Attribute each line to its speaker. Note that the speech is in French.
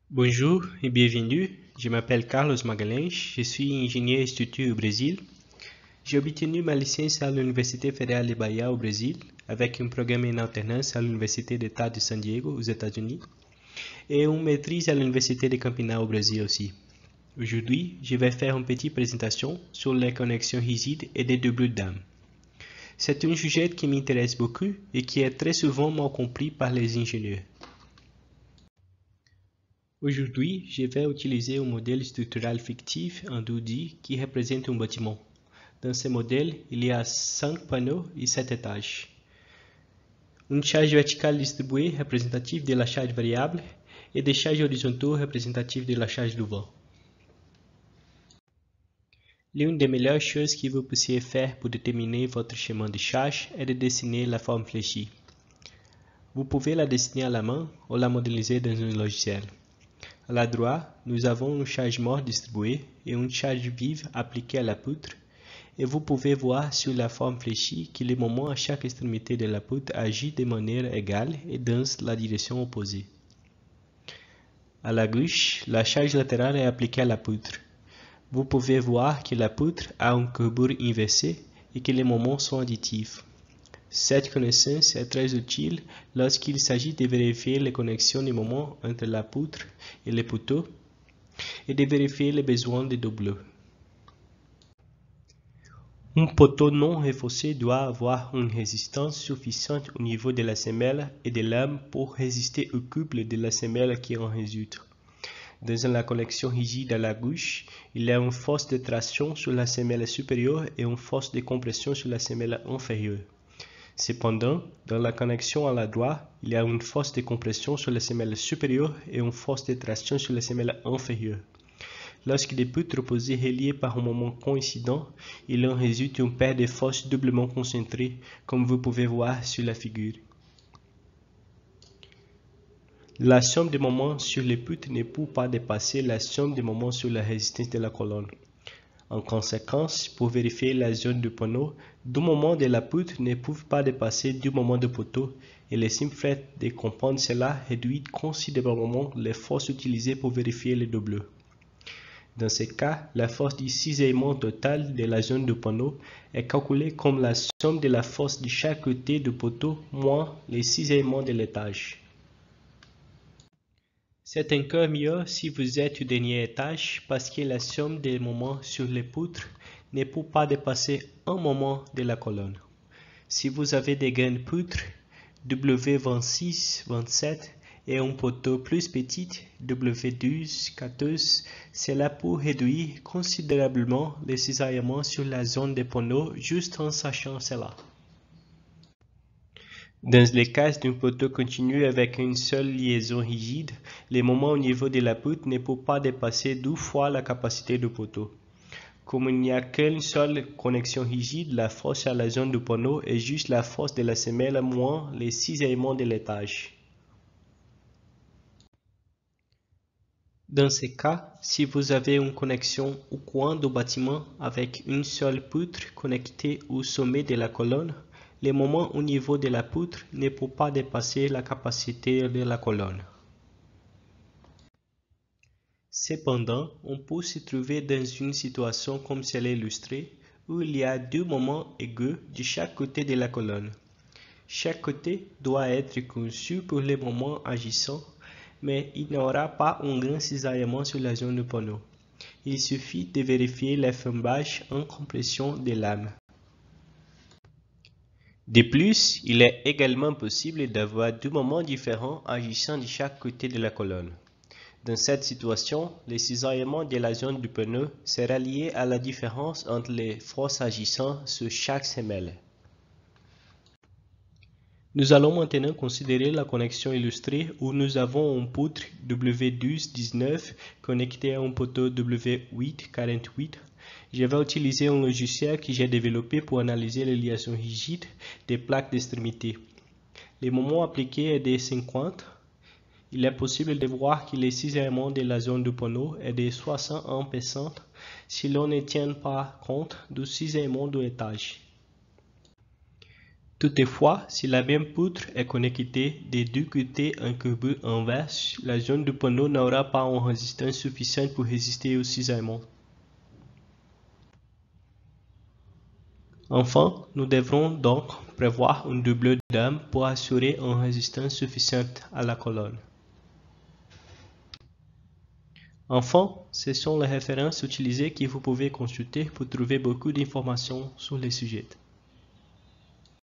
Speaker 1: Bonjour et bienvenue, je m'appelle Carlos Magalhães, je suis ingénieur et structure au Brésil. J'ai obtenu ma licence à l'Université fédérale de Bahia au Brésil avec un programme en alternance à l'Université d'État de San Diego aux États-Unis et une maîtrise à l'Université de Campinas au Brésil aussi. Aujourd'hui, je vais faire une petite présentation sur les connexions rigides et des doubles dames. C'est un sujet qui m'intéresse beaucoup et qui est très souvent mal compris par les ingénieurs. Aujourd'hui, je vais utiliser un modèle structural fictif en 2D qui représente un bâtiment. Dans ce modèle, il y a 5 panneaux et 7 étages. Une charge verticale distribuée représentative de la charge variable et des charges horizontales représentatives de la charge du vent. L'une des meilleures choses que vous puissiez faire pour déterminer votre chemin de charge est de dessiner la forme fléchie. Vous pouvez la dessiner à la main ou la modéliser dans un logiciel. À la droite, nous avons une charge morte distribuée et une charge vive appliquée à la poutre, et vous pouvez voir sur la forme fléchie que les moments à chaque extrémité de la poutre agissent de manière égale et dans la direction opposée. À la gauche, la charge latérale est appliquée à la poutre. Vous pouvez voir que la poutre a une courbure inversée et que les moments sont additifs. Cette connaissance est très utile lorsqu'il s'agit de vérifier les connexions des moments entre la poutre et les poteaux et de vérifier les besoins de doublure. Un poteau non renforcé doit avoir une résistance suffisante au niveau de la semelle et des lames pour résister au couple de la semelle qui en résulte. Dans la connexion rigide à la gauche, il y a une force de traction sur la semelle supérieure et une force de compression sur la semelle inférieure. Cependant, dans la connexion à la droite, il y a une force de compression sur la semelle supérieure et une force de traction sur la semelle inférieure. Lorsque les poutres opposées reliées par un moment coïncident, il en résulte une paire de forces doublement concentrées, comme vous pouvez voir sur la figure. La somme des moments sur les poutres ne peut pas dépasser la somme des moments sur la résistance de la colonne. En conséquence, pour vérifier la zone du panneau, deux moments de la poutre ne peuvent pas dépasser deux moments de poteau, et le simple fait de comprendre cela réduit considérablement les forces utilisées pour vérifier les doublures. Dans ce cas, la force du cisaillement total de la zone du panneau est calculée comme la somme de la force de chaque côté du poteau moins le cisaillement de l'étage. C'est encore mieux si vous êtes au dernier étage parce que la somme des moments sur les poutres ne peut pas dépasser un moment de la colonne. Si vous avez des grandes poutres W26, 27 et un poteau plus petit W12, 14, cela peut réduire considérablement les cisaillements sur la zone des panneaux juste en sachant cela. Dans le cas d'un poteau continu avec une seule liaison rigide, les moments au niveau de la poutre ne peuvent pas dépasser 2 fois la capacité du poteau. Comme il n'y a qu'une seule connexion rigide, la force à la zone du panneau est juste la force de la semelle moins les cisaillements de l'étage. Dans ce cas, si vous avez une connexion au coin du bâtiment avec une seule poutre connectée au sommet de la colonne, les moments au niveau de la poutre ne peuvent pas dépasser la capacité de la colonne. Cependant, on peut se trouver dans une situation comme celle illustrée, où il y a deux moments égaux de chaque côté de la colonne. Chaque côté doit être conçu pour les moments agissants, mais il n'y aura pas un grand cisaillement sur la zone du panneau. Il suffit de vérifier l'enfermage en compression des lames. De plus, il est également possible d'avoir deux moments différents agissant de chaque côté de la colonne. Dans cette situation, le cisaillement de la zone du panneau sera lié à la différence entre les forces agissant sur chaque semelle. Nous allons maintenant considérer la connexion illustrée où nous avons une poutre W12-19 connectée à un poteau W8-48. Je vais utiliser un logiciel que j'ai développé pour analyser les liaisons rigides des plaques d'extrémité. Le moment appliqué est de 50. Il est possible de voir que le cisaillement de la zone du panneau est de 61% si l'on ne tient pas compte du cisaillement de l'étage. Toutefois, si la même poutre est connectée des deux côtés un câble inverse, la zone du panneau n'aura pas une résistance suffisante pour résister au cisaillement. Enfin, nous devrons donc prévoir un doubleur d'armes pour assurer une résistance suffisante à la colonne. Enfin, ce sont les références utilisées que vous pouvez consulter pour trouver beaucoup d'informations sur le sujet.